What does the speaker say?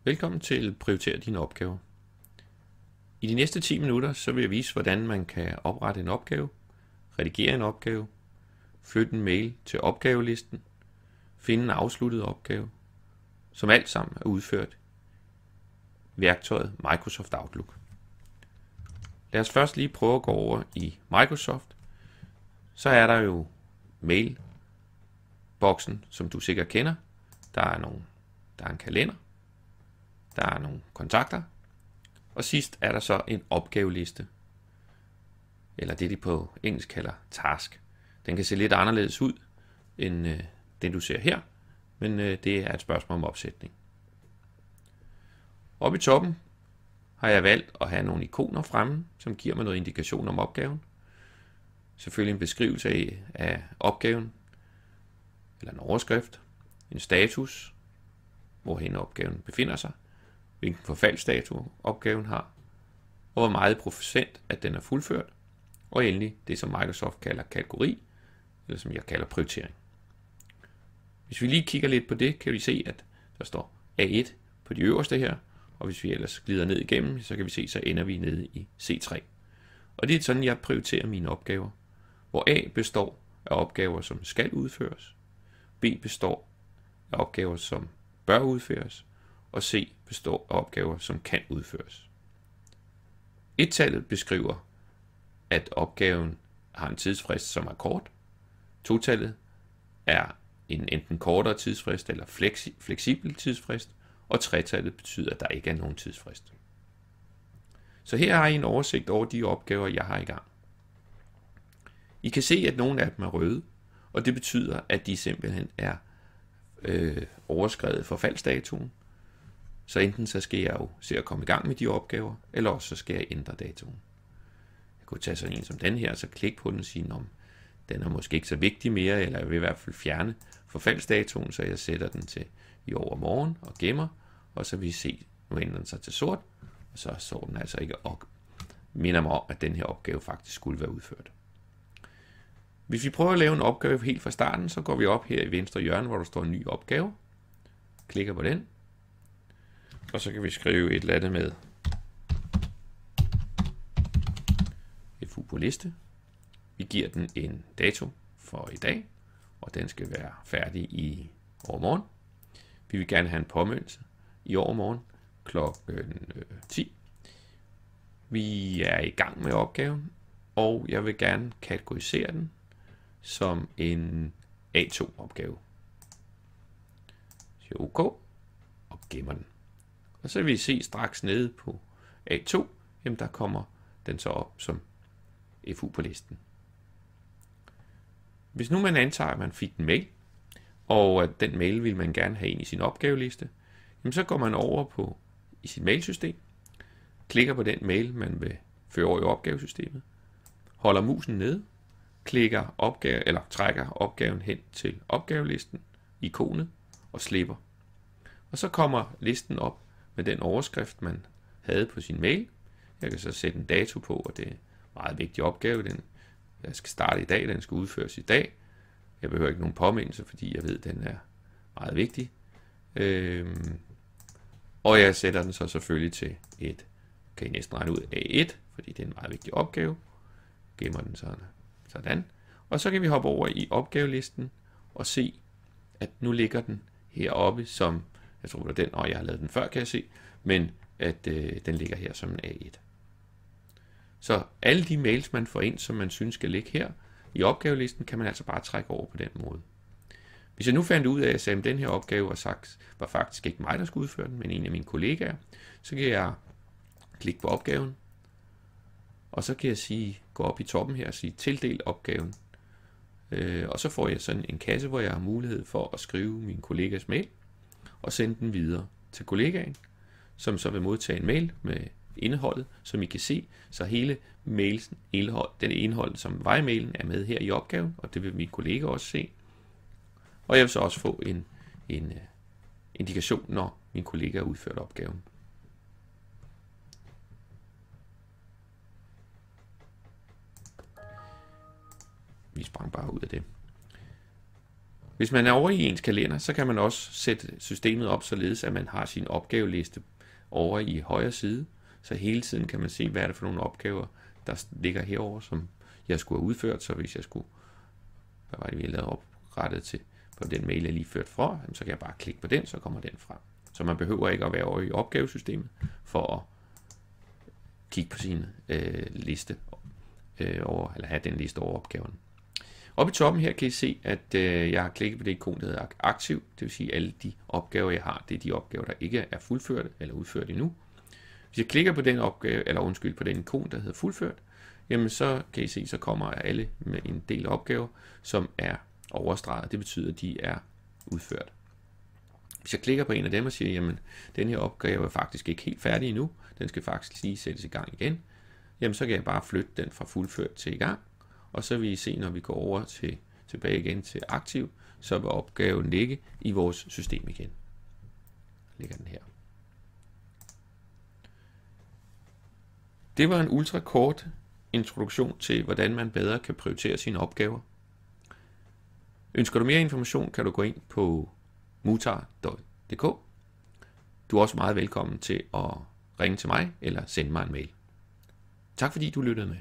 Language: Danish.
Velkommen til Prioriter dine opgaver. I de næste 10 minutter så vil jeg vise, hvordan man kan oprette en opgave, redigere en opgave, flytte en mail til opgavelisten, finde en afsluttet opgave, som alt sammen er udført i værktøjet Microsoft Outlook. Lad os først lige prøve at gå over i Microsoft. Så er der jo mailboksen, som du sikkert kender. Der er en kalender. Der er nogle kontakter. Og sidst er der så en opgaveliste. Eller det, de på engelsk kalder task. Den kan se lidt anderledes ud, end den du ser her. Men det er et spørgsmål om opsætning. Oppe i toppen har jeg valgt at have nogle ikoner fremme, som giver mig noget indikation om opgaven. Selvfølgelig en beskrivelse af opgaven, eller en overskrift, en status, hvorhen opgaven befinder sig, hvilken forfaldsdato opgaven har, og hvor meget procent at den er fuldført, og endelig det, som Microsoft kalder kategori, eller som jeg kalder prioritering. Hvis vi lige kigger lidt på det, kan vi se, at der står A1 på de øverste her, og hvis vi ellers glider ned igennem, så kan vi se, så ender vi nede i C3. Og det er sådan, jeg prioriterer mine opgaver, hvor A består af opgaver, som skal udføres, B består af opgaver, som bør udføres, og C består af opgaver, som kan udføres. 1-tallet beskriver, at opgaven har en tidsfrist, som er kort. 2-tallet er en enten kortere tidsfrist eller fleksibel tidsfrist, og 3-tallet betyder, at der ikke er nogen tidsfrist. Så her har I en oversigt over de opgaver, jeg har i gang. I kan se, at nogle af dem er røde, og det betyder, at de simpelthen er overskredet forfaldsdatoen. Så enten så skal jeg jo se at komme i gang med de opgaver, eller også så skal jeg ændre datoen. Jeg kunne tage sådan en som den her, så klik på den og sige, om den er måske ikke så vigtig mere, eller jeg vil i hvert fald fjerne forfaldsdatoen, så jeg sætter den til i overmorgen og gemmer, og så vil I se, nu ændrer den sig til sort, og så står den altså ikke og minder mig om, at den her opgave faktisk skulle være udført. Hvis vi prøver at lave en opgave helt fra starten, så går vi op her i venstre hjørne, hvor der står en ny opgave. Klikker på den. Og så kan vi skrive et eller andet med FU på liste. Vi giver den en dato for i dag, og den skal være færdig i overmorgen. Vi vil gerne have en påmindelse i overmorgen klokken 10. Vi er i gang med opgaven, og jeg vil gerne kategorisere den som en A2-opgave. Så OK og gemmer den. Og så vil vi se straks nede på A2, jamen der kommer den så op som FU på listen. Hvis nu man antager, at man fik en mail, og at den mail vil man gerne have ind i sin opgaveliste, jamen så går man over i sit mailsystem, klikker på den mail, man vil føre over i opgavesystemet, holder musen nede, trækker opgaven hen til opgavelisten, ikonet, og slipper. Og så kommer listen op med den overskrift, man havde på sin mail. Jeg kan så sætte en dato på, og det er en meget vigtig opgave. Jeg skal starte i dag, den skal udføres i dag. Jeg behøver ikke nogen påmindelse, fordi jeg ved, at den er meget vigtig. Og jeg sætter den så selvfølgelig til kan I næsten regne ud, A1, fordi det er en meget vigtig opgave. Gemmer den sådan. Og så kan vi hoppe over i opgavelisten og se, at nu ligger den heroppe som, jeg tror det er den, og jeg har lavet den før, kan jeg se, men at den ligger her som en A1. Så alle de mails, man får ind, som man synes skal ligge her i opgavelisten, kan man altså bare trække over på den måde. Hvis jeg nu fandt ud af, at den her opgave var faktisk ikke mig, der skulle udføre den, men en af mine kollegaer, så kan jeg klikke på opgaven, og så kan jeg gå op i toppen her og sige tildel opgaven. Og så får jeg sådan en kasse, hvor jeg har mulighed for at skrive min kollegas mail og sende den videre til kollegaen, som så vil modtage en mail med indholdet, som I kan se. Så hele mailsen, den indhold, som var i mailen, er med her i opgaven, og det vil min kollega også se. Og jeg vil så også få en indikation, når min kollega har udført opgaven. Vi sprang bare ud af det. Hvis man er over i ens kalender, så kan man også sætte systemet op således, at man har sin opgaveliste over i højre side. Så hele tiden kan man se, hvad er det for nogle opgaver, der ligger herover, som jeg skulle have udført. Så hvis jeg skulle, hvad var det, vi havde lavet oprettet til på den mail, jeg lige førte fra, så kan jeg bare klikke på den, så kommer den frem. Så man behøver ikke at være over i opgavesystemet for at kigge på sin liste over, eller have den liste over opgaverne. Oppe i toppen her kan I se, at jeg har klikket på det ikon, der hedder aktiv. Det vil sige, at alle de opgaver, jeg har, det er de opgaver, der ikke er fuldført eller udført endnu. Hvis jeg klikker på den opgave, eller undskyld, på den ikon, der hedder fuldført, jamen så kan I se, så kommer alle med en del opgaver, som er overstreget. Det betyder, at de er udført. Hvis jeg klikker på en af dem og siger, jamen den her opgave er faktisk ikke helt færdig endnu, den skal faktisk lige sættes i gang igen, jamen så kan jeg bare flytte den fra fuldført til i gang, og så vil I se, når vi går over tilbage igen til aktiv, så vil opgaven ligge i vores system igen. Ligger den her. Det var en ultra kort introduktion til, hvordan man bedre kan prioritere sine opgaver. Ønsker du mere information, kan du gå ind på mutar.dk. Du er også meget velkommen til at ringe til mig eller sende mig en mail. Tak fordi du lyttede med.